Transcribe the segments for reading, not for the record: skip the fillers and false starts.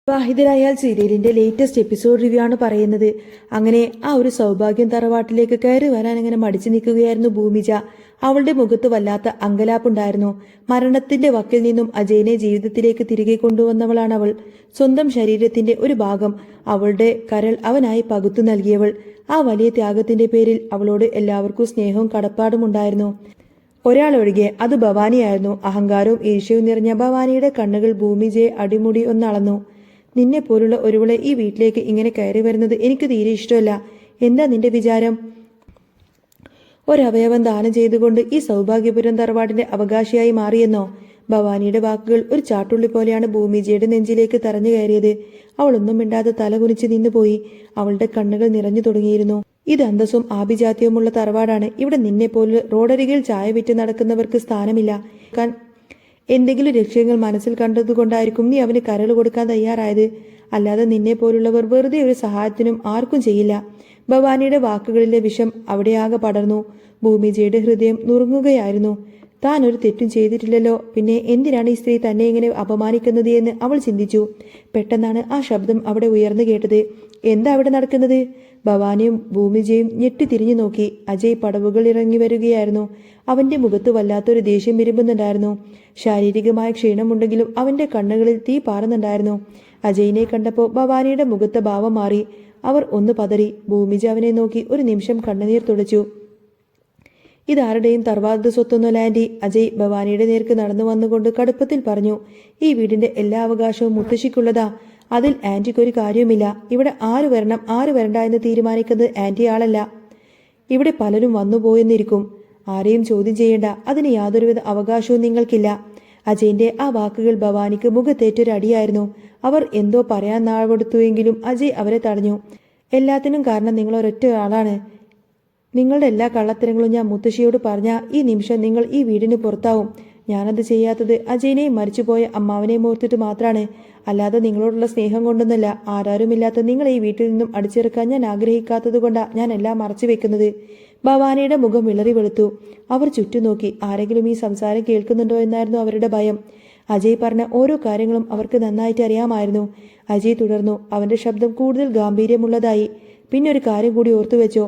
വിവാഹിതരായാൽ സീരിയലിന്റെ latest episode review ആണ് പറയുന്നത്. അങ്ങനെ ആ ഒരു സൗഭാഗ്യം തറവാട്ടിലേക്ക് കയറി വരാൻ അങ്ങനെ മടിച്ചു നിൽക്കുകയായിരുന്നു ഭൂമിജ. അവളുടെ മുഖത്ത് വല്ലാത്ത അങ്കലാപ്പുണ്ടായിരുന്നു. മരണത്തിന്റെ വക്കിൽ നിന്നും അജയനെ ജീവിതത്തിലേക്ക് തിരികെ കൊണ്ടുവന്നവളാണ് അവൾ. സ്വന്തം ശരീരത്തിന്റെ ഒരു ഭാഗം, അവളുടെ കരൾ അവനായി പകുത്തു നൽകിയവൾ. ആ വലിയ ത്യാഗത്തിന്റെ പേരിൽ അവളോട് എല്ലാവർക്കും സ്നേഹവും കടപ്പാടുമുണ്ടായിരുന്നു. ഒരാളൊഴികെ, അത് ഭവാനിയായിരുന്നു. അഹങ്കാരവും ഈർഷ്യവും നിറഞ്ഞ ഭവാനിയുടെ കണ്ണുകൾ ഭൂമിജയെ അടിമുടി ഒന്നളന്നു. നിന്നെ പോലുള്ള ഒരുവളെ ഈ വീട്ടിലേക്ക് ഇങ്ങനെ കയറി വരുന്നത് എനിക്ക് തീരെ ഇഷ്ടമല്ല. എന്താ നിന്റെ വിചാരം? ഒരവയവം ദാനം ചെയ്തുകൊണ്ട് ഈ സൗഭാഗ്യപുരം തറവാടിന്റെ അവകാശിയായി മാറിയെന്നോ? ഭവാനിയുടെ വാക്കുകൾ ഒരു ചാട്ടുള്ളി പോലെയാണ് ഭൂമിജയുടെ നെഞ്ചിലേക്ക് തറഞ്ഞു കയറിയത്. അവളൊന്നും മിണ്ടാതെ തലകുനിച്ച് നിന്നുപോയി. അവളുടെ കണ്ണുകൾ നിറഞ്ഞു തുടങ്ങിയിരുന്നു. ഇത് അന്തസ്സും ആഭിജാത്യവുമുള്ള തറവാടാണ്. ഇവിടെ നിന്നെ പോലെ റോഡരികിൽ ചായ വിറ്റ് നടക്കുന്നവർക്ക് സ്ഥാനമില്ല. എന്തെങ്കിലും ലക്ഷ്യങ്ങൾ മനസ്സിൽ കണ്ടതുകൊണ്ടായിരിക്കും നീ അവന് കരൾ കൊടുക്കാൻ തയ്യാറായത്. അല്ലാതെ നിന്നെ പോലുള്ളവർ വെറുതെ ഒരു സഹായത്തിനും ആർക്കും ചെയ്യില്ല. ഭവാനിയുടെ വാക്കുകളിലെ വിഷം അവിടെയാകെ പടർന്നു. ഭൂമിജയുടെ ഹൃദയം നുറുങ്ങുകയായിരുന്നു. താൻ ഒരു തെറ്റും ചെയ്തിട്ടില്ലല്ലോ, പിന്നെ എന്തിനാണ് ഈ സ്ത്രീ തന്നെ ഇങ്ങനെ അപമാനിക്കുന്നത് എന്ന് അവൾ ചിന്തിച്ചു. പെട്ടെന്നാണ് ആ ശബ്ദം അവിടെ ഉയർന്നു കേട്ടത്. എന്താ അവിടെ നടക്കുന്നത്? ഭവാനിയും ഭൂമിജയും ഞെട്ടിത്തിരിഞ്ഞു നോക്കി. അജയ് പടവുകൾ ഇറങ്ങി വരികയായിരുന്നു. അവന്റെ മുഖത്ത് വല്ലാത്തൊരു ദേഷ്യം വിരുമ്പുന്നുണ്ടായിരുന്നു. ശാരീരികമായ ക്ഷീണമുണ്ടെങ്കിലും അവന്റെ കണ്ണുകളിൽ തീ പാറുന്നുണ്ടായിരുന്നു. അജയിനെ കണ്ടപ്പോൾ ഭവാനിയുടെ മുഖത്തെ ഭാവം മാറി. അവർ ഒന്ന് പതറി. ഭൂമിജ അവനെ നോക്കി ഒരു നിമിഷം കണ്ണുനീർ തുടച്ചു. ഇതാരുടെയും തറവാട് സ്വത്തൊന്നുമല്ല ആന്റി. അജയ് ഭവാനിയുടെ നേർക്ക് നടന്നു വന്നുകൊണ്ട് കടുപ്പത്തിൽ പറഞ്ഞു. ഈ വീടിന്റെ എല്ലാ അവകാശവും മുത്തശ്ശിക്കുള്ളതാ. അതിൽ ആന്റിക്കൊരു കാര്യവുമില്ല. ഇവിടെ ആര് വരണം ആര് വരണ്ട എന്ന് തീരുമാനിക്കുന്നത് ആന്റി ആളല്ല. ഇവിടെ പലരും വന്നുപോയെന്നിരിക്കും. ആരെയും ചോദ്യം ചെയ്യേണ്ട. അതിന് യാതൊരുവിധ അവകാശവും നിങ്ങൾക്കില്ല. അജയിന്റെ ആ വാക്കുകൾ ഭവാനിക്ക് മുഖത്തേറ്റൊരടിയായിരുന്നു. അവർ എന്തോ പറയാൻ നാവെടുത്തുവെങ്കിലും അജയ് അവരെ തടഞ്ഞു. എല്ലാത്തിനും കാരണം നിങ്ങൾ ഒരൊറ്റ ആളാണ്. നിങ്ങളുടെ എല്ലാ കള്ളത്തരങ്ങളും ഞാൻ മുത്തശ്ശിയോട് പറഞ്ഞാൽ ഈ നിമിഷം നിങ്ങൾ ഈ വീടിന് പുറത്താവും. ഞാനത് ചെയ്യാത്തത് അജയനെയും മരിച്ചുപോയ അമ്മാവനെയും ഓർത്തിട്ട് മാത്രമാണ്. അല്ലാതെ നിങ്ങളോടുള്ള സ്നേഹം കൊണ്ടൊന്നുമല്ല. ആരാരുമില്ലാത്ത നിങ്ങൾ ഈ വീട്ടിൽ നിന്നും അടിച്ചിറക്കാൻ ഞാൻ ആഗ്രഹിക്കാത്തത് കൊണ്ടാണ് ഞാൻ എല്ലാം മറച്ചു വെക്കുന്നത്. ഭവാനിയുടെ മുഖം വിളറി വെളുത്തു. അവർ ചുറ്റും നോക്കി. ആരെങ്കിലും ഈ സംസാരം കേൾക്കുന്നുണ്ടോ എന്നായിരുന്നു അവരുടെ ഭയം. അജയ് പറഞ്ഞ ഓരോ കാര്യങ്ങളും അവർക്ക് നന്നായിട്ട് അറിയാമായിരുന്നു. അജയ് തുടർന്നു. അവന്റെ ശബ്ദം കൂടുതൽ ഗാംഭീര്യമുള്ളതായി. പിന്നെ ഒരു കാര്യം കൂടി ഓർത്തു വെച്ചോ.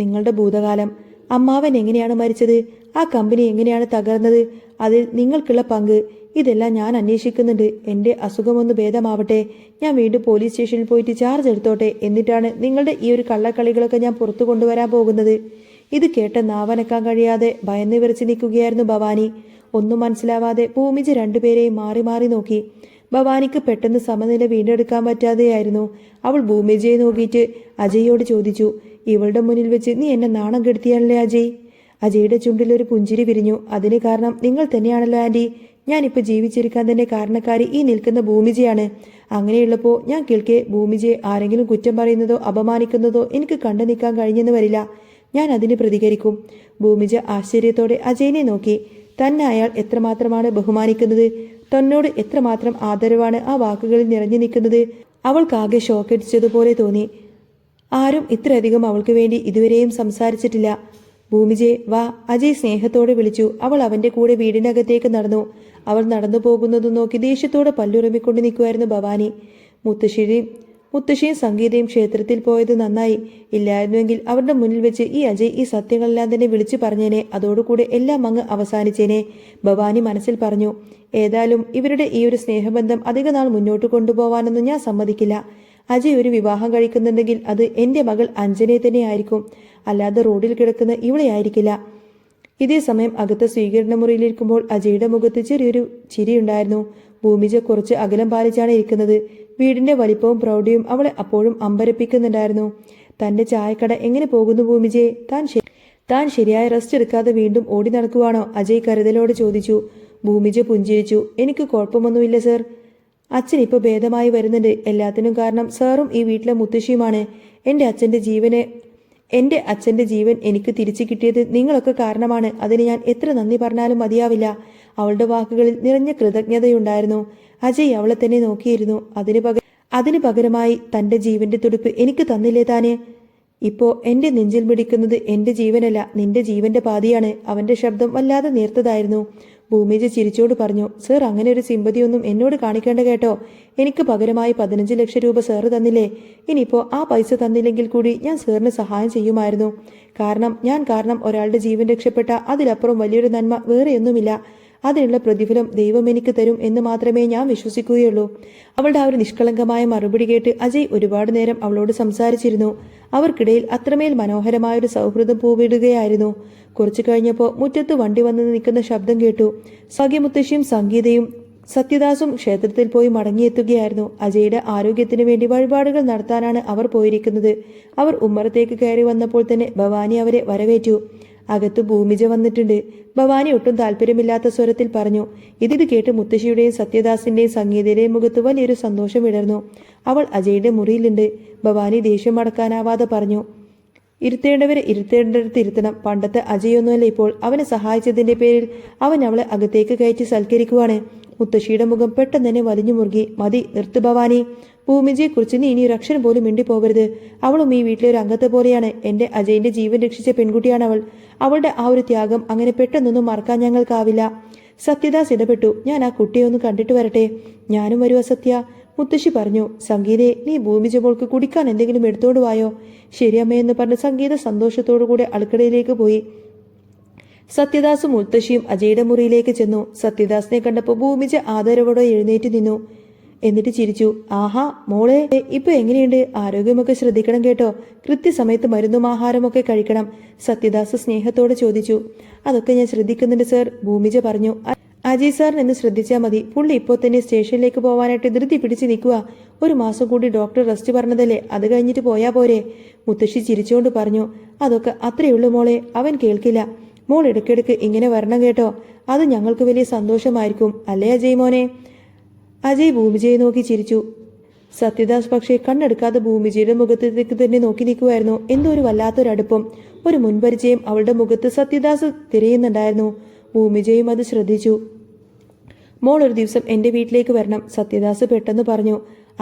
നിങ്ങളുടെ ഭൂതകാലം. അമ്മാവൻ എങ്ങനെയാണ് മരിച്ചത്? ആ കമ്പനി എങ്ങനെയാണ് തകർന്നത്? അതിൽ നിങ്ങൾക്കുള്ള പങ്ക്. ഇതെല്ലാം ഞാൻ അന്വേഷിക്കുന്നുണ്ട്. എൻ്റെ അസുഖമൊന്ന് ഭേദമാവട്ടെ. ഞാൻ വീണ്ടും പോലീസ് സ്റ്റേഷനിൽ പോയിട്ട് ചാർജ് എടുത്തോട്ടെ. എന്നിട്ടാണ് നിങ്ങളുടെ ഈ ഒരു കള്ളക്കളികളൊക്കെ ഞാൻ പുറത്തു കൊണ്ടുവരാൻ പോകുന്നത്. ഇത് കേട്ട നാവനക്കാൻ കഴിയാതെ ഭയന്ന് വിറച്ച് നിൽക്കുകയായിരുന്നു ഭവാനി. ഒന്നും മനസ്സിലാവാതെ ഭൂമിജ രണ്ടുപേരെയും മാറി മാറി നോക്കി. ഭവാനിക്ക് പെട്ടെന്ന് സമനില വീണ്ടെടുക്കാൻ പറ്റാതെയായിരുന്നു. അവൾ ഭൂമിജയെ നോക്കിയിട്ട് അജയോട് ചോദിച്ചു. ഇവളുടെ മുന്നിൽ വെച്ച് നീ എന്നെ നാണം കെടുത്തിയാണല്ലേ അജയ്? അജയുടെ ചുണ്ടിലൊരു പുഞ്ചിരി വിരിഞ്ഞു. അതിന് കാരണം നിങ്ങൾ തന്നെയാണല്ലോ ആന്റി. ഞാനിപ്പോൾ ജീവിച്ചിരിക്കാൻ തന്നെ കാരണക്കാരി ഈ നിൽക്കുന്ന ഭൂമിജയാണ്. അങ്ങനെയുള്ളപ്പോൾ ഞാൻ കേൾക്കെ ഭൂമിജയെ ആരെങ്കിലും കുറ്റം പറയുന്നതോ അപമാനിക്കുന്നതോ എനിക്ക് കണ്ടു നിൽക്കാൻ കഴിഞ്ഞെന്ന് വരില്ല. ഞാൻ അതിന് പ്രതികരിക്കും. ഭൂമിജ ആശ്ചര്യത്തോടെ അജയനെ നോക്കി. തന്നെ അയാൾ എത്രമാത്രമാണ് ബഹുമാനിക്കുന്നത്. തന്നോട് എത്രമാത്രം ആദരവാണ് ആ വാക്കുകളിൽ നിറഞ്ഞു നിൽക്കുന്നത്. അവൾക്കാകെ ഷോക്കടിച്ചതുപോലെ തോന്നി. ആരും ഇത്രയധികം അവൾക്ക് വേണ്ടി ഇതുവരെയും സംസാരിച്ചിട്ടില്ല. ഭൂമിജയെ വാ, അജയ് സ്നേഹത്തോടെ വിളിച്ചു. അവൾ അവന്റെ കൂടെ വീടിനകത്തേക്ക് നടന്നു. അവൾ നടന്നു പോകുന്നതും നോക്കി ദേഷ്യത്തോടെ പല്ലുറമിക്കൊണ്ട് നിൽക്കുമായിരുന്നു ഭവാനി. മുത്തശ്ശിയും സംഗീതയും ക്ഷേത്രത്തിൽ പോയത് നന്നായി. ഇല്ലായിരുന്നുവെങ്കിൽ അവരുടെ മുന്നിൽ വെച്ച് ഈ അജയ് ഈ സത്യങ്ങളെല്ലാം തന്നെ വിളിച്ചു പറഞ്ഞേനെ. അതോടുകൂടെ എല്ലാം അങ്ങ് അവസാനിച്ചേനെ. ഭവാനി മനസ്സിൽ പറഞ്ഞു. ഏതായാലും ഇവരുടെ ഈ ഒരു സ്നേഹബന്ധം അധിക നാൾ മുന്നോട്ട് കൊണ്ടുപോവാനൊന്നും ഞാൻ സമ്മതിക്കില്ല. അജയ് ഒരു വിവാഹം കഴിക്കുന്നുണ്ടെങ്കിൽ അത് എൻ്റെ മകൾ അഞ്ജനയെ തന്നെ ആയിരിക്കും. അല്ലാതെ റോഡിൽ കിടക്കുന്ന ഇവളെ ആയിരിക്കില്ല. ഇതേ സമയം അകത്ത് സ്വീകരണ മുറിയിലിരിക്കുമ്പോൾ അജയുടെ മുഖത്ത് ചെറിയൊരു ചിരിയുണ്ടായിരുന്നു. ഭൂമിജ കുറച്ച് അകലം പാലിച്ചാണ് ഇരിക്കുന്നത്. വീടിന്റെ വലിപ്പവും പ്രൗഢിയും അവളെ അപ്പോഴും അമ്പരപ്പിക്കുന്നുണ്ടായിരുന്നു. തന്റെ ചായക്കട എങ്ങനെ പോകുന്നു ഭൂമിജയെ? താൻ ശരിയായ റെസ്റ്റ് എടുക്കാതെ വീണ്ടും ഓടി നടക്കുവാണോ? അജയ് കരുതലോട് ചോദിച്ചു. ഭൂമിജ പുഞ്ചിരിച്ചു. എനിക്ക് കുഴപ്പമൊന്നുമില്ല സർ. അച്ഛൻ ഇപ്പോൾ ഭേദമായി വരുന്നുണ്ട്. എല്ലാത്തിനും കാരണം സാറും ഈ വീട്ടിലെ മുത്തശ്ശിയുമാണ്. എൻ്റെ അച്ഛൻ്റെ ജീവൻ എനിക്ക് തിരിച്ചു കിട്ടിയത് നിങ്ങളൊക്കെ കാരണമാണ്. അതിന് ഞാൻ എത്ര നന്ദി പറഞ്ഞാലും മതിയാവില്ല. അവളുടെ വാക്കുകളിൽ നിറഞ്ഞ കൃതജ്ഞതയുണ്ടായിരുന്നു. അജയ് അവളെ തന്നെ നോക്കിയിരുന്നു. അതിനു പകരമായി തൻ്റെ ജീവന്റെ തുടിപ്പ് എനിക്ക് തന്നില്ലേ താന്? ഇപ്പോ എൻ്റെ നെഞ്ചിൽ പിടിക്കുന്നത് എൻ്റെ ജീവനല്ല, നിന്റെ ജീവന്റെ പാതിയാണ്. അവന്റെ ശബ്ദം വല്ലാതെ നേർത്തതായിരുന്നു. ഭൂമിജ ചിരിച്ചോട് പറഞ്ഞു, സർ അങ്ങനെ ഒരു സിമ്പതിയൊന്നും എന്നോട് കാണിക്കേണ്ട കേട്ടോ. എനിക്ക് പകരമായി 15 ലക്ഷം രൂപ സാറ് തന്നില്ലേ? ഇനിയിപ്പോ ആ പൈസ തന്നില്ലെങ്കിൽ കൂടി ഞാൻ സാറിന് സഹായം ചെയ്യുമായിരുന്നു. കാരണം ഒരാളുടെ ജീവൻ രക്ഷപ്പെട്ട അതിലപ്പുറം വലിയൊരു നന്മ വേറെയൊന്നുമില്ല. അതിനുള്ള പ്രതിഫലം ദൈവം എനിക്ക് തരും എന്ന് മാത്രമേ ഞാൻ വിശ്വസിക്കുകയുള്ളൂ. അവളുടെ ആ ഒരു നിഷ്കളങ്കമായ മറുപടി കേട്ട് അജയ് ഒരുപാട് നേരം അവളോട് സംസാരിച്ചിരുന്നു. അവർക്കിടയിൽ അത്രമേൽ മനോഹരമായൊരു സൗഹൃദം പൂവിടുകയായിരുന്നു. കുറച്ചു കഴിഞ്ഞപ്പോൾ മുറ്റത്ത് വണ്ടി വന്ന് നിൽക്കുന്ന ശബ്ദം കേട്ടു. ഭാഗ്യമുത്തശ്ശിയും സംഗീതയും സത്യദാസും ക്ഷേത്രത്തിൽ പോയി മടങ്ങിയെത്തുകയായിരുന്നു. അജയുടെ ആരോഗ്യത്തിന് വേണ്ടി വഴിപാടുകൾ നടത്താനാണ് അവർ പോയിരിക്കുന്നത്. അവർ ഉമ്മറത്തേക്ക് കയറി വന്നപ്പോൾ തന്നെ ഭവാനി അവരെ വരവേറ്റു. അകത്ത് ഭൂമിജ വന്നിട്ടുണ്ട്. ഭവാനി ഒട്ടും താല്പര്യമില്ലാത്ത സ്വരത്തിൽ പറഞ്ഞു. ഇത് കേട്ട് മുത്തശ്ശിയുടെയും സത്യദാസിന്റെയും സംഗീതയുടെയും മുഖത്ത് വലിയൊരു സന്തോഷം വിടർന്നു. അവൾ അജയുടെ മുറിയിലുണ്ട്. ഭവാനി ദേഷ്യം അടക്കാനാവാതെ പറഞ്ഞു, ഇരുത്തേണ്ടവരെ ഇരുത്തേണ്ടടുത്ത് ഇരുത്തണം. പണ്ടത്തെ അജയൊന്നുമല്ല ഇപ്പോൾ. അവനെ സഹായിച്ചതിന്റെ പേരിൽ അവൻ അവളെ അകത്തേക്ക് കയറ്റി സൽക്കരിക്കുവാണ്. മുത്തശ്ശിയുടെ മുഖം പെട്ടെന്ന് തന്നെ വലിഞ്ഞു മുറുകി. മതി, നിർത്ത് ഭവാനി. ഭൂമിജയെക്കുറിച്ച് നീ ഇനി ഒരു അക്ഷരം പോലും മിണ്ടി പോകരുത്. അവളും ഈ വീട്ടിലെ ഒരു അംഗത്തെ പോലെയാണ്. എന്റെ അജയന്റെ ജീവൻ രക്ഷിച്ച പെൺകുട്ടിയാണ് അവൾ. അവളുടെ ആ ഒരു ത്യാഗം അങ്ങനെ പെട്ടെന്നൊന്നും മറക്കാൻ ഞങ്ങൾക്കാവില്ല. സത്യദാസ് ഇടപെട്ടു. ഞാൻ ആ കുട്ടിയെ ഒന്ന് കണ്ടിട്ട് വരട്ടെ. ഞാനും വരുവാ സത്യ. മുത്തശ്ശി പറഞ്ഞു. സംഗീതേ, നീ ഭൂമിജ മോൾക്ക് കുടിക്കാൻ എന്തെങ്കിലും എടുത്തോണ്ട് വായോ. ശരിയമ്മയെന്ന് പറഞ്ഞ് സംഗീത സന്തോഷത്തോടുകൂടെ അടുക്കളയിലേക്ക് പോയി. സത്യദാസും മുത്തശ്ശിയും അജയുടെ മുറിയിലേക്ക് ചെന്നു. സത്യദാസിനെ കണ്ടപ്പോൾ ഭൂമിജ ആദരവോടെ എഴുന്നേറ്റ് നിന്നു. എന്നിട്ട് ചിരിച്ചു. ആഹാ മോളെ, ഇപ്പൊ എങ്ങനെയുണ്ട്? ആരോഗ്യമൊക്കെ ശ്രദ്ധിക്കണം കേട്ടോ. കൃത്യസമയത്ത് മരുന്നും ആഹാരമൊക്കെ കഴിക്കണം. സത്യദാസ് സ്നേഹത്തോടെ ചോദിച്ചു. അതൊക്കെ ഞാൻ ശ്രദ്ധിക്കുന്നുണ്ട് സർ, ഭൂമിജ പറഞ്ഞു. അജയ് സാറിന് എന്ന് ശ്രദ്ധിച്ചാൽ മതി. പുള്ളി ഇപ്പോൾ തന്നെ സ്റ്റേഷനിലേക്ക് പോവാനായിട്ട് ധൃതി പിടിച്ച് നിൽക്കുക. ഒരു മാസം കൂടി ഡോക്ടർ റെസ്റ്റ് പറഞ്ഞതല്ലേ, അത് കഴിഞ്ഞിട്ട് പോയാ പോരെ? മുത്തശ്ശി ചിരിച്ചുകൊണ്ട് പറഞ്ഞു. അതൊക്കെ അത്രയുള്ളൂ മോളെ, അവൻ കേൾക്കില്ല. മോൾ ഇടയ്ക്കിടയ്ക്ക് ഇങ്ങനെ വരണം കേട്ടോ. അത് ഞങ്ങൾക്ക് വലിയ സന്തോഷമായിരിക്കും, അല്ലേ അജയ് മോനെ? അജയ് ഭൂമിജയെ നോക്കി ചിരിച്ചു. സത്യദാസ് പക്ഷേ കണ്ണെടുക്കാതെ ഭൂമിജയുടെ മുഖത്തേക്ക് തന്നെ നോക്കി നിൽക്കുമായിരുന്നു. എന്തോ ഒരു വല്ലാത്തൊരടുപ്പം, ഒരു മുൻപരിചയം അവളുടെ മുഖത്ത് സത്യദാസ് തിരയുന്നുണ്ടായിരുന്നു. ഭൂമിജയും അത് ശ്രദ്ധിച്ചു. മോൾ ഒരു ദിവസം എൻ്റെ വീട്ടിലേക്ക് വരണം, സത്യദാസ് പെട്ടെന്ന് പറഞ്ഞു.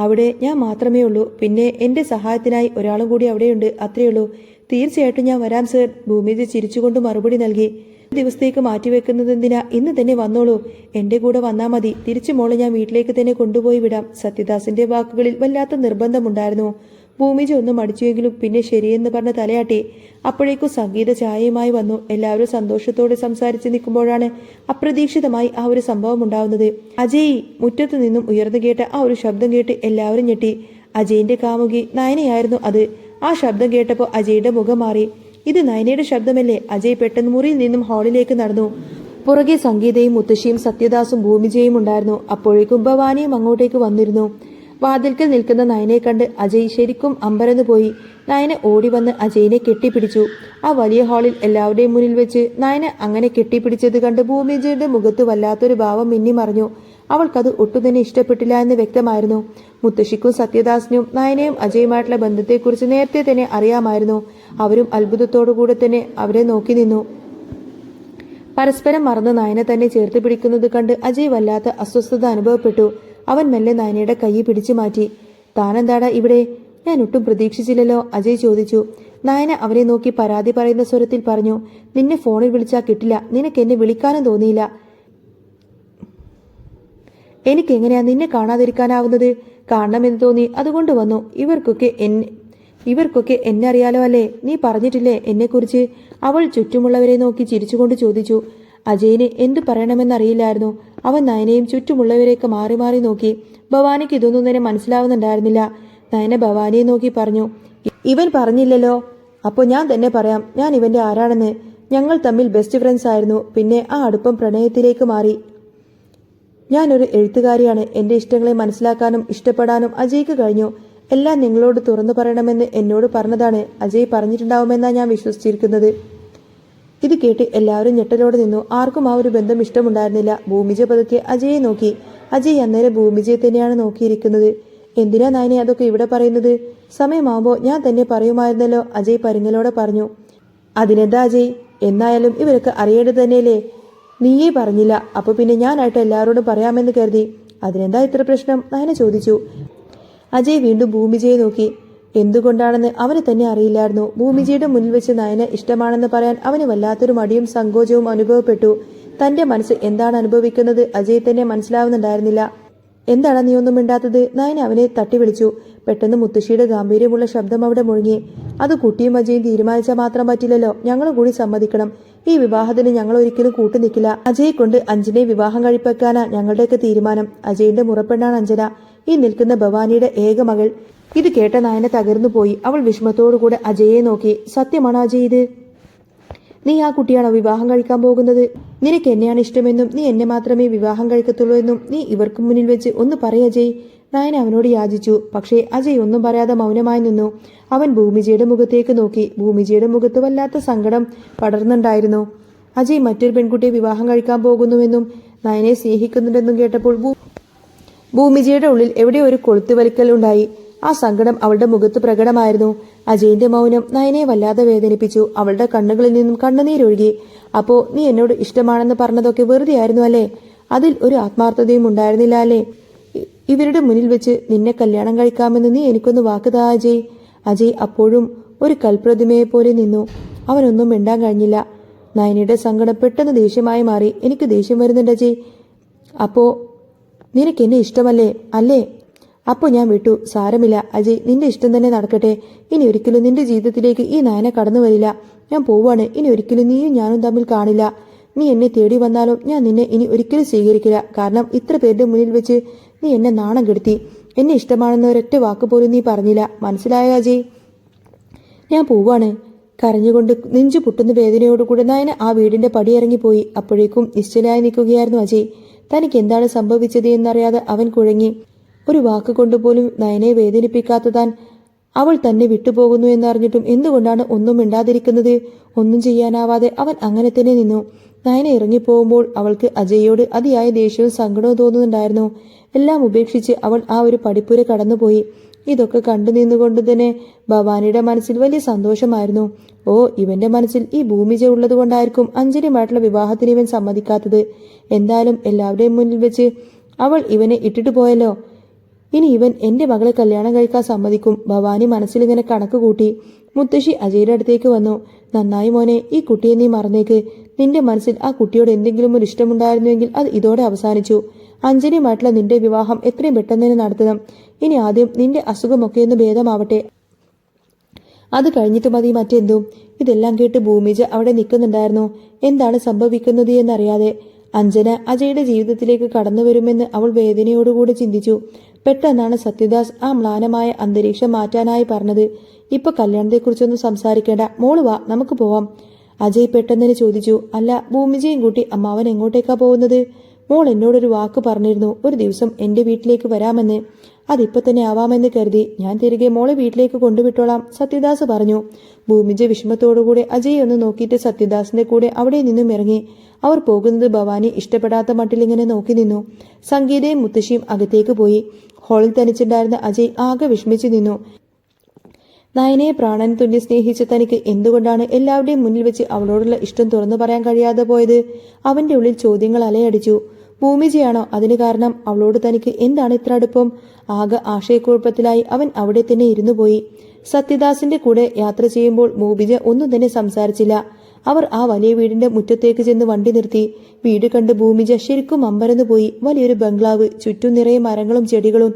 അവിടെ ഞാൻ മാത്രമേ ഉള്ളൂ. പിന്നെ എൻ്റെ സഹായത്തിനായി ഒരാളും കൂടി അവിടെയുണ്ട്, അത്രയുള്ളൂ. തീർച്ചയായിട്ടും ഞാൻ വരാം സർ, ഭൂമിജ ചിരിച്ചുകൊണ്ട് മറുപടി നൽകി. ദിവസത്തേക്ക് മാറ്റിവെക്കുന്നത് എന്തിനാ? ഇന്ന് തന്നെ വന്നോളൂ. എൻ്റെ കൂടെ വന്നാ മതി. തിരിച്ചു മോളെ ഞാൻ വീട്ടിലേക്ക് തന്നെ കൊണ്ടുപോയി വിടാം. സത്യദാസിന്റെ വാക്കുകളിൽ വല്ലാത്ത നിർബന്ധമുണ്ടായിരുന്നു. ഭൂമിജ ഒന്നും മടിച്ചുവെങ്കിലും പിന്നെ ശരിയെന്ന് പറഞ്ഞ് തലയാട്ടി. അപ്പോഴേക്കും സംഗീത ചായയുമായി വന്നു. എല്ലാവരും സന്തോഷത്തോടെ സംസാരിച്ച് നിൽക്കുമ്പോഴാണ് അപ്രതീക്ഷിതമായി ആ ഒരു സംഭവം ഉണ്ടാവുന്നത്. അജയ്! മുറ്റത്തു നിന്നും ഉയർന്നു കേട്ട ആ ഒരു ശബ്ദം കേട്ട് എല്ലാവരും ഞെട്ടി. അജയിന്റെ കാമുകി നയനയായിരുന്നു അത്. ആ ശബ്ദം കേട്ടപ്പോൾ അജയുടെ മുഖം മാറി. ഇത് നയനയുടെ ശബ്ദമല്ലേ? അജയ് പെട്ടെന്ന് മുറിയിൽ നിന്നും ഹാളിലേക്ക് നടന്നു. പുറകെ സംഗീതയും മുത്തശ്ശിയും സത്യദാസും ഭൂമിജയും ഉണ്ടായിരുന്നു. അപ്പോഴേക്കും ഭവാനിയും അങ്ങോട്ടേക്ക് വന്നിരുന്നു. വാതിൽക്കൽ നിൽക്കുന്ന നയനെ കണ്ട് അജയ് ശരിക്കും അമ്പരന്ന് പോയി. നയന ഓടി വന്ന് അജയിനെ കെട്ടിപ്പിടിച്ചു. ആ വലിയ ഹാളിൽ എല്ലാവരുടെയും മുന്നിൽ വെച്ച് നയന അങ്ങനെ കെട്ടിപ്പിടിച്ചത് കണ്ട് ഭൂമിജയുടെ മുഖത്ത് വല്ലാത്തൊരു ഭാവം മിന്നിമറിഞ്ഞു. അവൾക്കത് ഒട്ടും തന്നെ ഇഷ്ടപ്പെട്ടില്ല എന്ന് വ്യക്തമായിരുന്നു. മുത്തശ്ശിക്കും സത്യദാസിനും നയനയും അജയുമായിട്ടുള്ള ബന്ധത്തെക്കുറിച്ച് നേരത്തെ തന്നെ അറിയാമായിരുന്നു. അവരും അത്ഭുതത്തോടുകൂടെ തന്നെ അവരെ നോക്കി നിന്നു. പരസ്പരം മറന്ന് നയന തന്നെ ചേർത്ത് പിടിക്കുന്നത് കണ്ട് അജയ് വല്ലാത്ത അസ്വസ്ഥത അനുഭവപ്പെട്ടു. അവൻ മെല്ലെ നയനയുടെ കൈ പിടിച്ചു മാറ്റി. താനെന്താടാ ഇവിടെ? ഞാൻ ഒട്ടും പ്രതീക്ഷിച്ചില്ലല്ലോ, അജയ് ചോദിച്ചു. നയന അവരെ നോക്കി പരാതി പറയുന്ന സ്വരത്തിൽ പറഞ്ഞു. നിന്നെ ഫോണിൽ വിളിച്ചാൽ കിട്ടില്ല. നിനക്ക് എന്നെ വിളിക്കാനും തോന്നിയില്ല. എനിക്കെങ്ങനെയാ നിന്നെ കാണാതിരിക്കാനാവുന്നത്? കാണണമെന്ന് തോന്നി, അതുകൊണ്ട് വന്നു. ഇവർക്കൊക്കെ എന്നെ അറിയാലോ അല്ലേ? നീ പറഞ്ഞിട്ടില്ലേ എന്നെക്കുറിച്ച്? അവൾ ചുറ്റുമുള്ളവരെ നോക്കി ചിരിച്ചുകൊണ്ട് ചോദിച്ചു. അജയിന് എന്തു പറയണമെന്നറിയില്ലായിരുന്നു. അവൻ നയനയും ചുറ്റുമുള്ളവരെയൊക്കെ മാറി മാറി നോക്കി. ഭവാനിക്ക് ഇതൊന്നും തന്നെ മനസ്സിലാവുന്നുണ്ടായിരുന്നില്ല. നയന ഭവാനിയെ നോക്കി പറഞ്ഞു. ഇവൻ പറഞ്ഞില്ലല്ലോ, അപ്പോൾ ഞാൻ തന്നെ പറയാം. ഞാൻ ഇവന്റെ ആരാണെന്ന്. ഞങ്ങൾ തമ്മിൽ ബെസ്റ്റ് ഫ്രണ്ട്സ് ആയിരുന്നു. പിന്നെ ആ അടുപ്പം പ്രണയത്തിലേക്ക് മാറി. ഞാനൊരു എഴുത്തുകാരിയാണ്. എൻ്റെ ഇഷ്ടങ്ങളെ മനസ്സിലാക്കാനും ഇഷ്ടപ്പെടാനും അജയ്ക്ക് കഴിഞ്ഞു. എല്ലാം നിങ്ങളോട് തുറന്നു പറയണമെന്ന് എന്നോട് പറഞ്ഞതാണ്. അജയ് പറഞ്ഞിട്ടുണ്ടാവുമെന്നാണ് ഞാൻ വിശ്വസിച്ചിരിക്കുന്നത്. ഇത് കേട്ട് എല്ലാവരും ഞെട്ടലോടെ നിന്നു. ആർക്കും ആ ഒരു ബന്ധം ഇഷ്ടമുണ്ടായിരുന്നില്ല. ഭൂമിജ പതുക്കെ അജയെ നോക്കി. അജയ് അന്നേരം ഭൂമിജയെ തന്നെയാണ് നോക്കിയിരിക്കുന്നത്. എന്തിനാ നയനെ അതൊക്കെ ഇവിടെ പറയുന്നത്? സമയമാകുമ്പോൾ ഞാൻ തന്നെ പറയുമായിരുന്നല്ലോ, അജയ് പരുങ്ങലോടെ പറഞ്ഞു. അതിനെന്താ അജയ്? എന്നായാലും ഇവരൊക്കെ അറിയേണ്ടത് തന്നെയല്ലേ? നീയേ പറഞ്ഞില്ല, അപ്പൊ പിന്നെ ഞാനായിട്ട് എല്ലാവരോടും പറയാമെന്ന് കരുതി. അതിനെന്താ ഇത്ര പ്രശ്നം? നയന ചോദിച്ചു. അജയ് വീണ്ടും ഭൂമിജയെ നോക്കി. എന്തുകൊണ്ടാണെന്ന് അവന് തന്നെ അറിയില്ലായിരുന്നു. ഭൂമിജയുടെ മുന്നിൽ വെച്ച് നയന ഇഷ്ടമാണെന്ന് പറയാൻ അവന് വല്ലാത്തൊരു മടിയും സങ്കോചവും അനുഭവപ്പെട്ടു. തന്റെ മനസ്സ് എന്താണ് അനുഭവിക്കുന്നത് അജയ് തന്നെ മനസ്സിലാവുന്നുണ്ടായിരുന്നില്ല. എന്താണ് നീ ഒന്നും മിണ്ടാത്തത്? നയന അവനെ തട്ടി വിളിച്ചു. പെട്ടെന്ന് മുത്തശ്ശിയുടെ ഗാംഭീര്യമുള്ള ശബ്ദം അവിടെ മുഴങ്ങി. അത് കുട്ടിയും അജയും തീരുമാനിച്ചാൽ മാത്രം പറ്റില്ലല്ലോ, ഞങ്ങളും കൂടി സമ്മതിക്കണം. ഈ വിവാഹത്തിന് ഞങ്ങൾ ഒരിക്കലും കൂട്ടുനിൽക്കില്ല. അജയെ കൊണ്ട് അഞ്ജനെ വിവാഹം കഴിപ്പിക്കാനാ ഞങ്ങളുടെയൊക്കെ തീരുമാനം. അജയിന്റെ മുറപ്പെണ്ണാണ് അഞ്ജന, ഈ നിൽക്കുന്ന ഭവാനിയുടെ ഏക മകൾ. ഇത് കേട്ട നയന തകർന്നു പോയി. അവൾ വിഷമത്തോടുകൂടെ അജയെ നോക്കി. സത്യമാണോ അജയ് ഇത്? നീ ആ കുട്ടിയാണോ വിവാഹം കഴിക്കാൻ പോകുന്നത്? നിനക്ക് എന്നെയാണ് ഇഷ്ടമെന്നും നീ എന്നെ മാത്രമേ വിവാഹം കഴിക്കത്തുള്ളൂ എന്നും നീ ഇവർക്ക് മുന്നിൽ വെച്ച് ഒന്ന് പറയ അജയ്. നയന അവനോട് യാചിച്ചു. പക്ഷേ അജയ് ഒന്നും പറയാതെ മൗനമായി നിന്നു. അവൻ ഭൂമിജയുടെ മുഖത്തേക്ക് നോക്കി. ഭൂമിജയുടെ മുഖത്ത് വല്ലാത്ത സങ്കടം പടർന്നുണ്ടായിരുന്നു. അജയ് മറ്റൊരു പെൺകുട്ടിയെ വിവാഹം കഴിക്കാൻ പോകുന്നുവെന്നും നയനെ സ്നേഹിക്കുന്നുണ്ടെന്നും കേട്ടപ്പോൾ ഭൂമിജയുടെ ഉള്ളിൽ എവിടെ ഒരു കൊളുത്ത് വലിക്കൽ ഉണ്ടായി. ആ സങ്കടം അവളുടെ മുഖത്ത് പ്രകടമായിരുന്നു. അജയിന്റെ മൗനം നയനെ വല്ലാതെ വേദനിപ്പിച്ചു. അവളുടെ കണ്ണുകളിൽ നിന്നും കണ്ണുനീരൊഴുകി. അപ്പോ നീ എന്നോട് ഇഷ്ടമാണെന്ന് പറഞ്ഞതൊക്കെ വെറുതെ ആയിരുന്നു അല്ലേ? അതിൽ ഒരു ആത്മാർത്ഥതയും ഉണ്ടായിരുന്നില്ല അല്ലേ? ഇവരുടെ മുന്നിൽ വെച്ച് നിന്നെ കല്യാണം കഴിക്കാമെന്ന് നീ എനിക്കൊന്ന് വാക്ക് താ അജയ്. അജയ് അപ്പോഴും ഒരു കൽപ്രതിമയെ പോലെ നിന്നു. അവനൊന്നും മിണ്ടാൻ കഴിഞ്ഞില്ല. നയനയുടെ സങ്കടം പെട്ടെന്ന് ദേഷ്യമായി മാറി. എനിക്ക് ദേഷ്യം വരുന്നുണ്ട് അജയ്. അപ്പോ നിനക്ക് എന്നെ ഇഷ്ടമല്ലേ? അല്ലേ? അപ്പോ ഞാൻ വിട്ടു. സാരമില്ല അജയ്, നിന്റെ ഇഷ്ടം തന്നെ നടക്കട്ടെ. ഇനി ഒരിക്കലും നിന്റെ ജീവിതത്തിലേക്ക് ഈ നയന കടന്നു വരില്ല. ഞാൻ പോവാണ്. ഇനി ഒരിക്കലും നീയും ഞാനും തമ്മിൽ കാണില്ല. നീ എന്നെ തേടി വന്നാലും ഞാൻ നിന്നെ ഇനി ഒരിക്കലും സ്വീകരിക്കില്ല. കാരണം ഇത്ര പേരുടെ മുന്നിൽ വെച്ച് നീ എന്നെ നാണം കെടുത്തി. എന്നെ ഇഷ്ടമാണെന്ന് ഒരൊറ്റ വാക്ക് പോലും നീ പറഞ്ഞില്ല. മനസ്സിലായോ അജയ്? ഞാൻ പോവാണ്. കരഞ്ഞുകൊണ്ട് നെഞ്ചു പൊട്ടുന്ന വേദനയോടുകൂടെ നയന ആ വീടിന്റെ പടിയിറങ്ങിപ്പോയി. അപ്പോഴേക്കും നിശ്ചലായി നിൽക്കുകയായിരുന്നു അജയ്. തനിക്ക് എന്താണ് സംഭവിച്ചത് എന്നറിയാതെ അവൻ കുഴങ്ങി. ഒരു വാക്ക് കൊണ്ടുപോലും നയനെ വേദനിപ്പിക്കാത്ത താൻ അവൾ തന്നെ വിട്ടുപോകുന്നു എന്നറിഞ്ഞിട്ടും എന്തുകൊണ്ടാണ് ഒന്നും മിണ്ടാതിരിക്കുന്നത്? ഒന്നും ചെയ്യാനാവാതെ അവൻ അങ്ങനെ തന്നെ നിന്നു. നയന ഇറങ്ങിപ്പോകുമ്പോൾ അവൾക്ക് അജയോട് അതിയായ ദേഷ്യവും സങ്കടവും തോന്നുന്നുണ്ടായിരുന്നു. എല്ലാം ഉപേക്ഷിച്ച് അവൾ ആ ഒരു പടിപ്പുര കടന്നുപോയി. ഇതൊക്കെ കണ്ടു നിന്നുകൊണ്ട് തന്നെ ഭവാനിയുടെ മനസ്സിൽ വലിയ സന്തോഷമായിരുന്നു. ഓ, ഇവന്റെ മനസ്സിൽ ഈ ഭൂമിജ ഉള്ളത് കൊണ്ടായിരിക്കും അഞ്ജലിയുമായിട്ടുള്ള വിവാഹത്തിന് ഇവൻ സമ്മതിക്കാത്തത്. എന്തായാലും എല്ലാവരുടെയും മുന്നിൽ വെച്ച് അവൾ ഇവനെ ഇട്ടിട്ട് പോയല്ലോ. ഇനി ഇവൻ എന്റെ മകളെ കല്യാണം കഴിക്കാൻ സമ്മതിക്കും. ഭവാനി മനസ്സിലിങ്ങനെ കണക്ക് കൂട്ടി. മുത്തശ്ശി അജയുടെ അടുത്തേക്ക് വന്നു. നന്നായി മോനെ, ഈ കുട്ടിയെ നീ മറന്നേക്ക്. നിന്റെ മനസ്സിൽ ആ കുട്ടിയോട് എന്തെങ്കിലും ഒരു ഇഷ്ടമുണ്ടായിരുന്നുവെങ്കിൽ അത് ഇതോടെ അവസാനിച്ചു. അഞ്ജലിയുമായിട്ടുള്ള നിന്റെ വിവാഹം എത്രയും പെട്ടെന്ന് തന്നെ നടത്തണം. ഇനി ആദ്യം നിന്റെ അസുഖമൊക്കെ ഒന്ന് ഭേദമാവട്ടെ, അത് കഴിഞ്ഞിട്ട് മതി മറ്റെന്തും. ഇതെല്ലാം കേട്ട് ഭൂമിജ അവിടെ നിൽക്കുന്നുണ്ടായിരുന്നു. എന്താണ് സംഭവിക്കുന്നത് എന്നറിയാതെ. അഞ്ജന അജയുടെ ജീവിതത്തിലേക്ക് കടന്നു വരുമെന്ന് അവൾ വേദനയോടുകൂടി ചിന്തിച്ചു. പെട്ടെന്നാണ് സത്യദാസ് ആ മ്ലാനമായ അന്തരീക്ഷം മാറ്റാനായി പറഞ്ഞത്. ഇപ്പൊ കല്യാണത്തെക്കുറിച്ചൊന്നും സംസാരിക്കേണ്ട, മോള് വാ, നമുക്ക് പോവാം. അജയ് പെട്ടെന്ന് ചോദിച്ചു. അല്ല, ഭൂമിജയും കൂട്ടി അമ്മാവൻ എങ്ങോട്ടേക്കാ പോകുന്നത്? മോൾ എന്നോടൊരു വാക്ക് പറഞ്ഞിരുന്നു, ഒരു ദിവസം എന്റെ വീട്ടിലേക്ക് വരാമെന്ന്. അതിപ്പോ തന്നെ ആവാമെന്ന് കരുതി ഞാൻ തിരികെ മോളെ വീട്ടിലേക്ക് കൊണ്ടുവിട്ടോളാം, സത്യദാസ് പറഞ്ഞു. ഭൂമിജ വിഷമത്തോടുകൂടെ അജയ് ഒന്ന് നോക്കിയിട്ട് സത്യദാസിന്റെ കൂടെ അവിടെ നിന്നും ഇറങ്ങി. അവർ പോകുന്നത് ഭവാനി ഇഷ്ടപ്പെടാത്ത മട്ടിലിങ്ങനെ നോക്കി നിന്നു. സംഗീതയും മുത്തശ്ശിയും അകത്തേക്ക് പോയി. ഹാളിൽ തനിച്ചുണ്ടായിരുന്ന അജയ് ആകെ വിഷമിച്ചു നിന്നു. നയനയെ പ്രാണൻ തുല്യം സ്നേഹിച്ച തനിക്ക് എന്തുകൊണ്ടാണ് എല്ലാവരുടെയും മുന്നിൽ വെച്ച് അവളോടുള്ള ഇഷ്ടം തുറന്നു പറയാൻ കഴിയാതെ പോയത്? അവന്റെ ഉള്ളിൽ ചോദ്യങ്ങൾ അലയടിച്ചു. ഭൂമിജയാണോ അതിന് കാരണം? അവളോട് തനിക്ക് എന്താണ് ഇത്ര അടുപ്പം? ആകെ ആശയക്കുഴപ്പത്തിലായി അവൻ അവിടെ തന്നെ ഇരുന്നു പോയി. സത്യദാസിന്റെ കൂടെ യാത്ര ചെയ്യുമ്പോൾ ഭൂമിജ ഒന്നും തന്നെ സംസാരിച്ചില്ല. അവർ ആ വലിയ വീടിന്റെ മുറ്റത്തേക്ക് ചെന്ന് വണ്ടി നിർത്തി. വീട് കണ്ട് ഭൂമിജ ശരിക്കും അമ്പരന്നു പോയി. വലിയൊരു ബംഗ്ലാവ്, ചുറ്റും നിറയെ മരങ്ങളും ചെടികളും.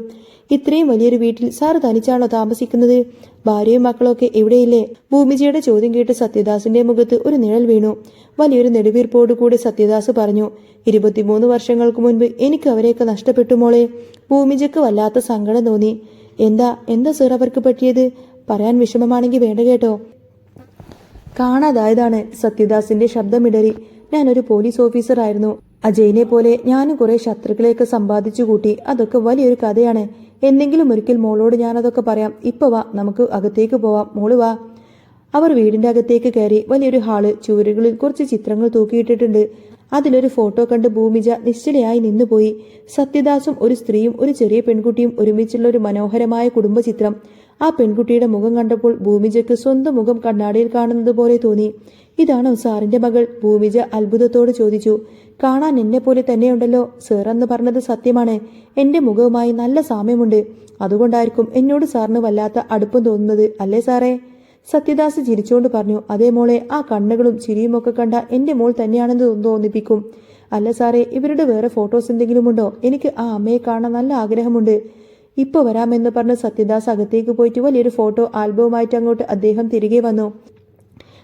ഇത്രയും വലിയൊരു വീട്ടിൽ സാറ് തനിച്ചാണോ താമസിക്കുന്നത്? ഭാര്യയും മക്കളൊക്കെ എവിടെയില്ലേ? ഭൂമിജയുടെ ചോദ്യം കേട്ട് സത്യദാസിന്റെ മുഖത്ത് ഒരു നിഴൽ വീണു. വലിയൊരു നെടുവീർപ്പോടുകൂടി സത്യദാസ് പറഞ്ഞു, 23 വർഷങ്ങൾക്ക് മുൻപ് എനിക്ക് അവരെയൊക്കെ നഷ്ടപ്പെട്ടു മോളെ. ഭൂമിജയ്ക്ക് വല്ലാത്ത സങ്കടം തോന്നി. എന്താ സർ അവർക്ക് പറ്റിയത്? പറയാൻ വിഷമമാണെങ്കിൽ വേണ്ട കേട്ടോ. കാണാതായതാണ്. സത്യദാസിന്റെ ശബ്ദമിടറി. ഞാനൊരു പോലീസ് ഓഫീസർ ആയിരുന്നു. അജയിനെ പോലെ ഞാനും കുറെ ശത്രുക്കളെയൊക്കെ സമ്പാദിച്ചു കൂട്ടി. അതൊക്കെ വലിയൊരു കഥയാണ്. എന്തെങ്കിലും ഒരിക്കൽ മോളോട് ഞാനതൊക്കെ പറയാം. ഇപ്പൊ വാ, നമുക്ക് അകത്തേക്ക് പോവാം. മോള് വാ. അവർ വീടിന്റെ അകത്തേക്ക് കയറി. വലിയൊരു ഹാള്. ചുവരുകളിൽ കുറച്ച് ചിത്രങ്ങൾ തൂക്കിയിട്ടിട്ടുണ്ട്. അതിലൊരു ഫോട്ടോ കണ്ട് ഭൂമിജ നിശ്ചലയായി നിന്നുപോയി. സത്യദാസും ഒരു സ്ത്രീയും ഒരു ചെറിയ പെൺകുട്ടിയും ഒരുമിച്ചുള്ള ഒരു മനോഹരമായ കുടുംബചിത്രം. ആ പെൺകുട്ടിയുടെ മുഖം കണ്ടപ്പോൾ ഭൂമിജയ്ക്ക് സ്വന്തം മുഖം കണ്ണാടിയിൽ കാണുന്നത് പോലെ തോന്നി. ഇതാണോ സാറിന്റെ മകൾ? ഭൂമിജ അത്ഭുതത്തോട് ചോദിച്ചു. കാണാൻ എന്നെ പോലെ തന്നെയുണ്ടല്ലോ. സർ എന്ന് പറഞ്ഞത് സത്യമാണ്. എന്റെ മുഖവുമായി നല്ല സാമ്യമുണ്ട്. അതുകൊണ്ടായിരിക്കും എന്നോട് സാറിന് വല്ലാത്ത അടുപ്പം തോന്നുന്നത്, അല്ലേ സാറേ? സത്യദാസ് ചിരിച്ചുകൊണ്ട് പറഞ്ഞു. അതേ മോളെ, ആ കണ്ണുകളും ചിരിയുമൊക്കെ കണ്ട എന്റെ മോൾ തന്നെയാണെന്ന് തോന്നിപ്പിക്കും. അല്ല സാറേ, ഇവരുടെ വേറെ ഫോട്ടോസ് എന്തെങ്കിലും ഉണ്ടോ? എനിക്ക് ആ അമ്മയെ കാണാൻ നല്ല ആഗ്രഹമുണ്ട്. ഇപ്പൊ വരാമെന്ന് പറഞ്ഞ് സത്യദാസ് അകത്തേക്ക് പോയിട്ട് വലിയൊരു ഫോട്ടോ ആൽബവുമായിട്ട് അങ്ങോട്ട് അദ്ദേഹം തിരികെ വന്നു.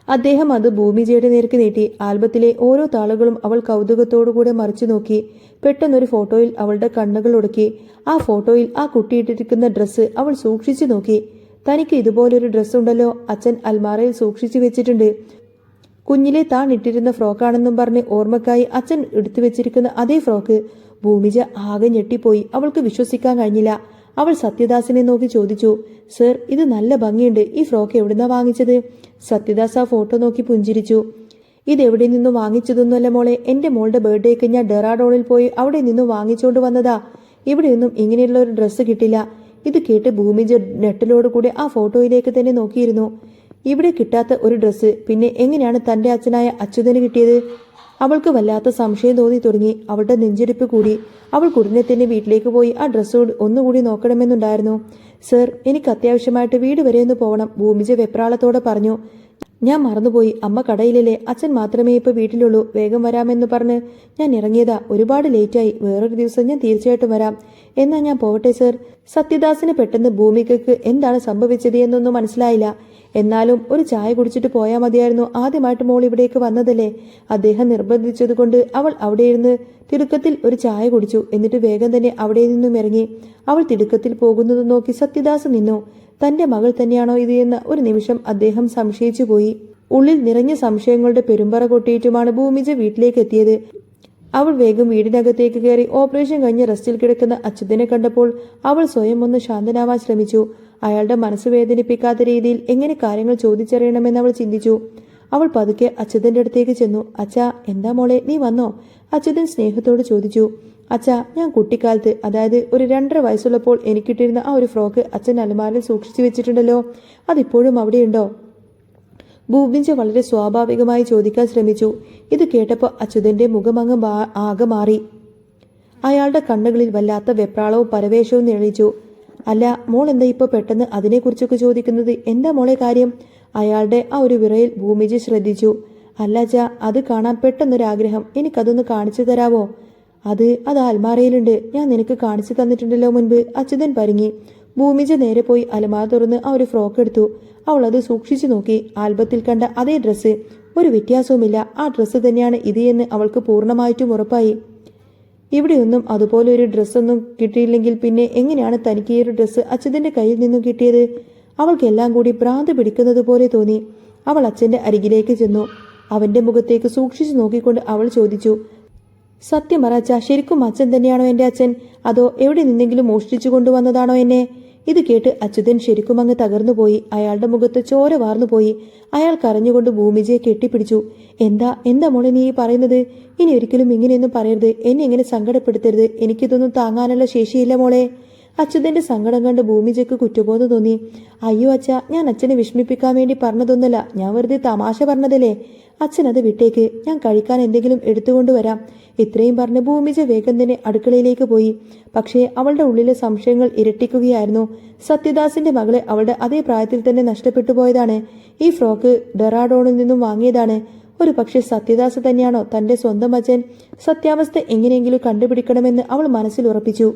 അദ്ദേഹം അത് ഭൂമിജയുടെ നേർക്ക് നീട്ടി. ആൽബത്തിലെ ഓരോ താളുകളും അവൾ കൗതുകത്തോടുകൂടെ മറിച്ചു നോക്കി. പെട്ടെന്നൊരു ഫോട്ടോയിൽ അവളുടെ കണ്ണുകൾ ഉടക്കി. ആ ഫോട്ടോയിൽ ആ കുട്ടിയിട്ടിരിക്കുന്ന ഡ്രസ്സ് അവൾ സൂക്ഷിച്ചു നോക്കി. തനിക്ക് ഇതുപോലൊരു ഡ്രസ്സ് ഉണ്ടല്ലോ, അച്ഛൻ അൽമാറയിൽ സൂക്ഷിച്ചു വെച്ചിട്ടുണ്ട്. കുഞ്ഞിലെ താൻ ഇട്ടിരുന്ന ഫ്രോക്കാണെന്നും പറഞ്ഞ് ഓർമ്മക്കായി അച്ഛൻ എടുത്തു വെച്ചിരിക്കുന്ന അതേ ഫ്രോക്ക്. ഭൂമിജ ആകെ ഞെട്ടിപ്പോയി. അവൾക്ക് വിശ്വസിക്കാൻ കഴിഞ്ഞില്ല. അവൾ സത്യദാസിനെ നോക്കി ചോദിച്ചു, സർ, ഇത് നല്ല ഭംഗിയുണ്ട്. ഈ ഫ്രോക്ക് എവിടുന്നാ വാങ്ങിച്ചത്? സത്യദാസ് ആ ഫോട്ടോ നോക്കി പുഞ്ചിരിച്ചു. ഇതെവിടെ നിന്നും വാങ്ങിച്ചതൊന്നുമല്ല മോളെ. എന്റെ മോളുടെ ബർത്ത്ഡേക്ക് ഞാൻ ഡെറാഡോണിൽ പോയി അവിടെ നിന്നും വാങ്ങിച്ചുകൊണ്ട് വന്നതാ. ഇവിടെയൊന്നും ഇങ്ങനെയുള്ള ഒരു ഡ്രസ്സ് കിട്ടില്ല. ഇത് കേട്ട് ഭൂമിജ നെട്ടിലോടുകൂടി ആ ഫോട്ടോയിലേക്ക് തന്നെ നോക്കിയിരുന്നു. ഇവിടെ കിട്ടാത്ത ഒരു ഡ്രസ്സ് പിന്നെ എങ്ങനെയാണ് തന്റെ അച്ഛനായ അച്യുതന് കിട്ടിയത്? അവൾക്ക് വല്ലാത്ത സംശയം തോന്നി തുടങ്ങി. അവളുടെ നെഞ്ചെടുപ്പ് കൂടി. അവൾ ഉടനെ തന്നെ വീട്ടിലേക്ക് പോയി ആ ഡ്രസ്സ് ഒന്നുകൂടി നോക്കണമെന്നുണ്ടായിരുന്നു. സർ, എനിക്ക് അത്യാവശ്യമായിട്ട് വീട് വരെ ഒന്ന് പോകണം, ഭൂമിജ വെപ്രാളത്തോടെ പറഞ്ഞു. ഞാൻ മറന്നുപോയി, അമ്മ കടയിലല്ലേ, അച്ഛൻ മാത്രമേ ഇപ്പൊ വീട്ടിലുള്ളൂ. വേഗം വരാമെന്ന് പറഞ്ഞ് ഞാൻ ഇറങ്ങിയതാ. ഒരുപാട് ലേറ്റായി. വേറൊരു ദിവസം ഞാൻ തീർച്ചയായിട്ടും വരാം. എന്നാ ഞാൻ പോവട്ടെ സർ. സത്യദാസിന് പെട്ടെന്ന് ഭൂമികയ്ക്ക് എന്താണ് സംഭവിച്ചത് എന്നൊന്നും മനസ്സിലായില്ല. എന്നാലും ഒരു ചായ കുടിച്ചിട്ട് പോയാൽ മതിയായിരുന്നു. ആദ്യമായിട്ട് മോൾ ഇവിടേക്ക് വന്നതല്ലേ. അദ്ദേഹം നിർബന്ധിച്ചതുകൊണ്ട് അവൾ അവിടെ ഇരുന്ന് തിടുക്കത്തിൽ ഒരു ചായ കുടിച്ചു. എന്നിട്ട് വേഗം തന്നെ അവിടെ നിന്നും ഇറങ്ങി. അവൾ തിടുക്കത്തിൽ പോകുന്നത് നോക്കി സത്യദാസ് നിന്നു. തന്റെ മകൾ തന്നെയാണോ ഇത് എന്ന ഒരു നിമിഷം അദ്ദേഹം സംശയിച്ചു പോയി. ഉള്ളിൽ നിറഞ്ഞ സംശയങ്ങളുടെ പെരുമ്പറ കൊട്ടിയിട്ടുമാണ് ഭൂമിജ വീട്ടിലേക്ക് എത്തിയത്. അവൾ വേഗം വീടിനകത്തേക്ക് കയറി. ഓപ്പറേഷൻ കഴിഞ്ഞ് റെസ്റ്റിൽ കിടക്കുന്ന അച്യുതനെ കണ്ടപ്പോൾ അവൾ സ്വയം ഒന്ന് ശാന്തനാവാൻ ശ്രമിച്ചു. അയാളുടെ മനസ്സ് വേദനിപ്പിക്കാത്ത രീതിയിൽ എങ്ങനെ കാര്യങ്ങൾ ചോദിച്ചറിയണമെന്ന് അവൾ ചിന്തിച്ചു. അവൾ പതുക്കെ അച്യുതന്റെ അടുത്തേക്ക് ചെന്നു. അച്ഛാ, എന്താ മോളെ, നീ വന്നോ? അച്യുതൻ സ്നേഹത്തോട് ചോദിച്ചു. അച്ഛാ, ഞാൻ കുട്ടിക്കാലത്ത്, അതായത് ഒരു 2.5 വയസ്സുള്ളപ്പോൾ എനിക്കിട്ടിരുന്ന ആ ഒരു ഫ്രോക്ക് അച്ഛൻ അലമാരയിൽ സൂക്ഷിച്ചു വെച്ചിട്ടുണ്ടല്ലോ, അതിപ്പോഴും അവിടെയുണ്ടോ? ഭൂമിജ വളരെ സ്വാഭാവികമായി ചോദിക്കാൻ ശ്രമിച്ചു. ഇത് കേട്ടപ്പോൾ അച്യുതന്റെ മുഖമങ്ങ് ആകെ മാറി. അയാളുടെ കണ്ണുകളിൽ വല്ലാത്ത വെപ്രാളവും പരവേശവും നിഴലിച്ചു. അല്ല മോൾ, എന്താ ഇപ്പൊ പെട്ടെന്ന് അതിനെക്കുറിച്ചൊക്കെ ചോദിക്കുന്നത്? എന്താ മോളെ കാര്യം? അയാളുടെ ആ ഒരു വിറയിൽ ഭൂമിജ ശ്രദ്ധിച്ചു. അല്ല അച്ഛാ, അത് കാണാൻ പെട്ടെന്നൊരാഗ്രഹം. എനിക്കതൊന്ന് കാണിച്ചു തരാവോ? അത് അൽമാറയിലുണ്ട്. ഞാൻ നിനക്ക് കാണിച്ചു തന്നിട്ടുണ്ടല്ലോ മുൻപ്, അച്യുതൻ പരിങ്ങി. ഭൂമിജ നേരെ പോയി അലമാര തുറന്ന് ആ ഒരു ഫ്രോക്ക് എടുത്തു. അവൾ അത് സൂക്ഷിച്ചു നോക്കി. ആൽബത്തിൽ കണ്ട അതേ ഡ്രസ്സ്, ഒരു വ്യത്യാസവുമില്ല. ആ ഡ്രസ്സ് തന്നെയാണ് ഇത് എന്ന് അവൾക്ക് പൂർണ്ണമായിട്ടും ഉറപ്പായി. ഇവിടെയൊന്നും അതുപോലെ ഒരു ഡ്രസ്സൊന്നും കിട്ടിയില്ലെങ്കിൽ പിന്നെ എങ്ങനെയാണ് തനിക്ക് ഈ ഒരു ഡ്രസ്സ് അച്യുതന്റെ കയ്യിൽ നിന്നും കിട്ടിയത്? അവൾക്കെല്ലാം കൂടി ഭ്രാന്ത് പിടിക്കുന്നത് പോലെ തോന്നി. അവൾ അച്ഛന്റെ അരികിലേക്ക് ചെന്നു. അവന്റെ മുഖത്തേക്ക് സൂക്ഷിച്ചു നോക്കിക്കൊണ്ട് അവൾ ചോദിച്ചു, സത്യം പറ അച്ഛാ, ശരിക്കും അച്ഛൻ തന്നെയാണോ എന്റെ അച്ഛൻ? അതോ എവിടെ നിന്നെങ്കിലും മോഷ്ടിച്ചു കൊണ്ടുവന്നതാണോ എന്നെ? ഇത് കേട്ട് അച്യുതൻ ശരിക്കും അങ്ങ് തകർന്നുപോയി. അയാളുടെ മുഖത്ത് ചോര വാർന്നുപോയി. അയാൾ കരഞ്ഞുകൊണ്ട് ഭൂമിജയെ കെട്ടിപ്പിടിച്ചു. എന്താ മോളെ നീ പറയുന്നത്? ഇനി ഒരിക്കലും ഇങ്ങനെയൊന്നും പറയരുത്. എന്നെ ഇങ്ങനെ സങ്കടപ്പെടുത്തരുത്. എനിക്കിതൊന്നും താങ്ങാനുള്ള ശേഷിയില്ല മോളെ. അച്യുതന്റെ സങ്കടം കണ്ട് ഭൂമിജയ്ക്ക് കുറ്റബോധം തോന്നി. അയ്യോ അച്ഛാ, ഞാൻ അച്ഛനെ വിഷമിപ്പിക്കാൻ വേണ്ടി പറഞ്ഞതൊന്നുമല്ല. ഞാൻ വെറുതെ തമാശ പറഞ്ഞതല്ലേ. അച്ഛൻ അത് വിട്ടേക്ക്. ഞാൻ കഴിക്കാൻ എന്തെങ്കിലും എടുത്തുകൊണ്ടുവരാം. ഇത്രയും പറഞ്ഞ് ഭൂമിജ വേഗം തന്നെ അടുക്കളയിലേക്ക് പോയി. പക്ഷേ അവളുടെ ഉള്ളിലെ സംശയങ്ങൾ ഇരട്ടിക്കുകയായിരുന്നു. സത്യദാസിന്റെ മകളെ അവളുടെ അതേ പ്രായത്തിൽ തന്നെ നഷ്ടപ്പെട്ടു പോയതാണ്. ഈ ഫ്രോക്ക് ഡെറാഡോണിൽ നിന്നും വാങ്ങിയതാണ്. ഒരു പക്ഷേ സത്യദാസ് തന്നെയാണോ തന്റെ സ്വന്തം അച്ഛൻ? സത്യാവസ്ഥ എങ്ങനെയെങ്കിലും കണ്ടുപിടിക്കണമെന്ന് അവൾ മനസ്സിൽ ഉറപ്പിച്ചു.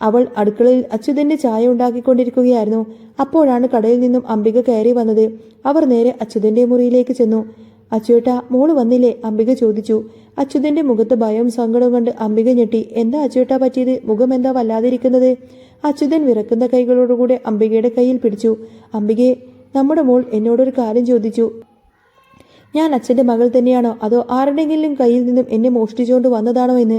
അവൾ അടുക്കളയിൽ അച്യുതന്റെ ചായ ഉണ്ടാക്കിക്കൊണ്ടിരിക്കുകയായിരുന്നു. അപ്പോഴാണ് കടയിൽ നിന്നും അംബിക കയറി വന്നത്. അവർ നേരെ അച്യുതന്റെ മുറിയിലേക്ക് ചെന്നു. അച്യുട്ടാ, മോള് വന്നില്ലേ? അംബിക ചോദിച്ചു. അച്യുതന്റെ മുഖത്ത് ഭയവും സങ്കടവും കണ്ട് അംബിക ഞെട്ടി. എന്താ അച്യുട്ടാ പറ്റിയത്? മുഖം എന്താ വല്ലാതിരിക്കുന്നത്? അച്യുതൻ വിറക്കുന്ന കൈകളോടുകൂടെ അംബികയുടെ കയ്യിൽ പിടിച്ചു. അംബികെ, നമ്മുടെ മോൾ എന്നോടൊരു കാര്യം ചോദിച്ചു. ഞാൻ അച്ഛന്റെ മകൾ തന്നെയാണോ അതോ ആരുടെയെങ്കിലും കയ്യിൽ നിന്നും എന്നെ മോഷ്ടിച്ചുകൊണ്ട് വന്നതാണോ എന്ന്.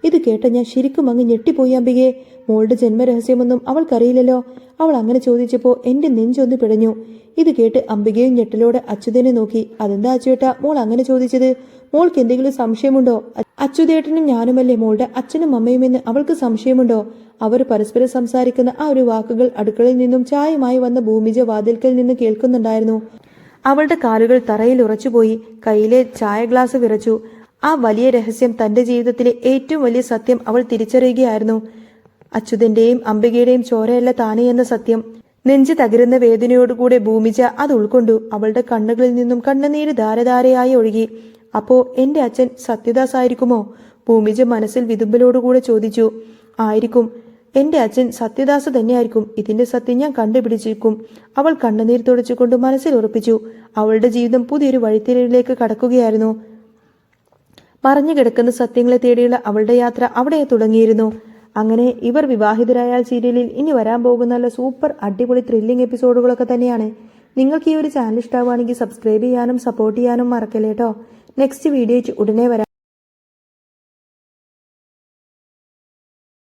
ഇത് കേട്ട ഞാൻ ശരിക്കും അങ്ങ് ഞെട്ടിപ്പോയി അംബികെ. മോളുടെ ജന്മരഹസ്യമൊന്നും അവൾക്കറിയില്ലല്ലോ. അവൾ അങ്ങനെ ചോദിച്ചപ്പോൾ എന്റെ നെഞ്ചൊന്ന് പിടഞ്ഞു. ഇത് കേട്ട് അംബികയും ഞെട്ടലോടെ അച്യുതനെ നോക്കി. അതെന്താ അച്യുട്ടാ മോൾ അങ്ങനെ ചോദിച്ചത്? മോൾക്ക് എന്തെങ്കിലും സംശയമുണ്ടോ? അച്യുതേട്ടനും ഞാനുമല്ലേ മോളുടെ അച്ഛനും അമ്മയുമെന്ന് അവൾക്ക് സംശയമുണ്ടോ? അവർ പരസ്പരം സംസാരിക്കുന്ന ആ ഒരു വാക്കുകൾ അടുക്കളയിൽ നിന്നും ചായയുമായി വന്ന ഭൂമിജ വാതിൽക്കൽ നിന്ന് കേൾക്കുന്നുണ്ടായിരുന്നു. അവളുടെ കാലുകൾ തറയിൽ ഉറച്ചുപോയി. കയ്യിലെ ചായ ഗ്ലാസ് വിറച്ചു. ആ വലിയ രഹസ്യം, തന്റെ ജീവിതത്തിലെ ഏറ്റവും വലിയ സത്യം അവൾ തിരിച്ചറിയുകയായിരുന്നു. അച്യുതന്റെയും അംബികയുടെയും ചോരയല്ല താനേ എന്ന സത്യം. നെഞ്ച് തകരുന്ന വേദനയോടുകൂടെ ഭൂമിജ അത് ഉൾക്കൊണ്ടു. അവളുടെ കണ്ണുകളിൽ നിന്നും കണ്ണുനീര് ധാരധാരയായി ഒഴുകി. അപ്പോ എന്റെ അച്ഛൻ സത്യദാസ് ആയിരിക്കുമോ? ഭൂമിജ മനസ്സിൽ വിതുമ്പലോടുകൂടെ ചോദിച്ചു. ആയിരിക്കും. എന്റെ അച്ഛൻ സത്യദാസ് തന്നെയായിരിക്കും. ഇതിന്റെ സത്യം ഞാൻ കണ്ടുപിടിച്ചിരിക്കും. അവൾ കണ്ണുനീർ തുടച്ചുകൊണ്ട് മനസ്സിൽ ഉറപ്പിച്ചു. അവളുടെ ജീവിതം പുതിയൊരു വഴിത്തിരിവിലേക്ക് കടക്കുകയായിരുന്നു. മറഞ്ഞു കിടക്കുന്ന സത്യങ്ങളെ തേടിയുള്ള അവളുടെ യാത്ര അവിടെ തുടങ്ങിയിരുന്നു. അങ്ങനെ ഇവർ വിവാഹിതരായാൽ സീരിയലിൽ ഇനി വരാൻ പോകുന്ന സൂപ്പർ അടിപൊളി ത്രില്ലിംഗ് എപ്പിസോഡുകളൊക്കെ തന്നെയാണ്. നിങ്ങൾക്ക് ഈ ഒരു ചാനൽ ഇഷ്ടമാവുകയാണെങ്കിൽ സബ്സ്ക്രൈബ് ചെയ്യാനും സപ്പോർട്ട് ചെയ്യാനും മറക്കല്ലേട്ടോ. നെക്സ്റ്റ് വീഡിയോ ഉടനെ വരാം.